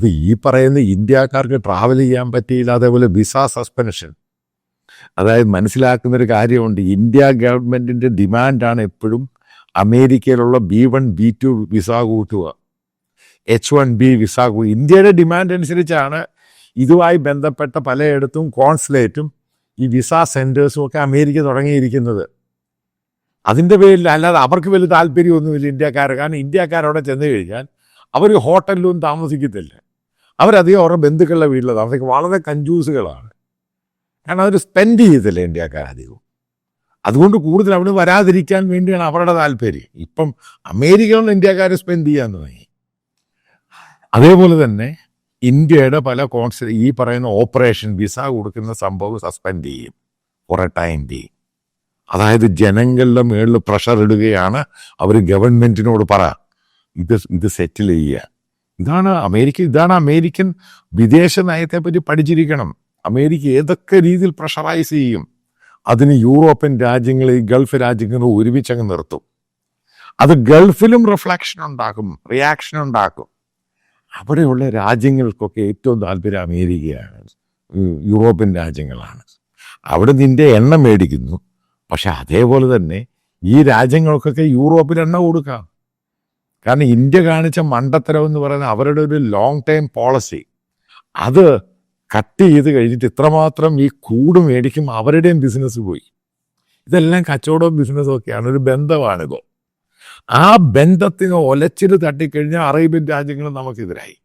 ഇത് ഈ പറയുന്ന ഇന്ത്യക്കാർക്ക് ട്രാവൽ ചെയ്യാൻ പറ്റിയില്ല, അതേപോലെ വിസ സസ്പെൻഷൻ. അതായത് മനസ്സിലാക്കുന്നൊരു കാര്യമുണ്ട്, ഇന്ത്യ ഗവൺമെൻറ്റിൻ്റെ ഡിമാൻഡാണ് എപ്പോഴും അമേരിക്കയിലുള്ള B1 B2 വിസ കൂട്ടുക, H1B വിസ കൂട്ടുക. ഇന്ത്യയുടെ ഡിമാൻഡ് അനുസരിച്ചാണ് ഇതുമായി ബന്ധപ്പെട്ട പലയിടത്തും കോൺസുലേറ്റും ഈ വിസ സെൻറ്റേഴ്സും ഒക്കെ അമേരിക്ക തുടങ്ങിയിരിക്കുന്നത്. അതിൻ്റെ പേരിൽ അല്ലാതെ അവർക്ക് വലിയ താല്പര്യമൊന്നുമില്ല ഇന്ത്യക്കാർ. കാരണം ഇന്ത്യക്കാരവിടെ ചെന്ന് കഴിഞ്ഞാൽ അവർ ഹോട്ടലിലും താമസിക്കത്തില്ല, അവരധികം അവരുടെ ബന്ധുക്കളുടെ വീട്ടിൽ താമസിക്കും. വളരെ കഞ്ചൂസുകളാണ്, കാരണം അവർ സ്പെൻഡ് ചെയ്യത്തില്ല ഇന്ത്യക്കാരധികം. അതുകൊണ്ട് കൂടുതൽ അവിടെ വരാതിരിക്കാൻ വേണ്ടിയാണ് അവരുടെ താല്പര്യം. ഇപ്പം അമേരിക്കയിൽ ഇന്ത്യക്കാരെ സ്പെൻഡ് ചെയ്യാൻ തുടങ്ങി. അതേപോലെ തന്നെ ഇന്ത്യയുടെ പല ഈ പറയുന്ന ഓപ്പറേഷൻ വിസ കൊടുക്കുന്ന സംഭവം സസ്പെൻഡ് ചെയ്യും ഫോർ എ ടൈം ബി. അതായത് ജനങ്ങളുടെ മേളിൽ പ്രഷർ ഇടുകയാണ് അവർ ഗവൺമെൻറ്റിനോട് പറ ഇത് സെറ്റിൽ ചെയ്യുക. ഇതാണ് അമേരിക്കൻ വിദേശ നയത്തെപ്പറ്റി പഠിച്ചിരിക്കണം. അമേരിക്ക ഏതൊക്കെ രീതിയിൽ പ്രഷറൈസ് ചെയ്യും അതിന് യൂറോപ്യൻ രാജ്യങ്ങൾ, ഈ ഗൾഫ് രാജ്യങ്ങൾ ഒരുമിച്ചങ്ങ് നിർത്തും. അത് ഗൾഫിലും റിയാക്ഷൻ ഉണ്ടാക്കും. അവിടെയുള്ള രാജ്യങ്ങൾക്കൊക്കെ ഏറ്റവും താല്പര്യം അമേരിക്കയാണ്, യൂറോപ്യൻ രാജ്യങ്ങളാണ്. അവിടെ നിന്റെ എണ്ണ മേടിക്കുന്നു. പക്ഷെ അതേപോലെ തന്നെ ഈ രാജ്യങ്ങൾക്കൊക്കെ യൂറോപ്പിൽ എണ്ണ കൊടുക്കാം. കാരണം ഇന്ത്യ കാണിച്ച മണ്ടത്തരം എന്ന് പറയുന്നത് അവരുടെ ഒരു ലോങ് ടൈം പോളിസി. അത് കട്ട് ചെയ്ത് കഴിഞ്ഞിട്ട് ഇത്രമാത്രം ഈ ക്രൂഡ് മേടിക്കും, അവരുടെയും ബിസിനസ് പോയി. ഇതെല്ലാം കച്ചവടവും ബിസിനസ്സും ഒക്കെയാണ്, ഒരു ബന്ധമാണിത്. ആ ബന്ധത്തിന് ഒലച്ചിൽ തട്ടിക്കഴിഞ്ഞാൽ അറേബ്യൻ രാജ്യങ്ങൾ നമുക്കെതിരായി.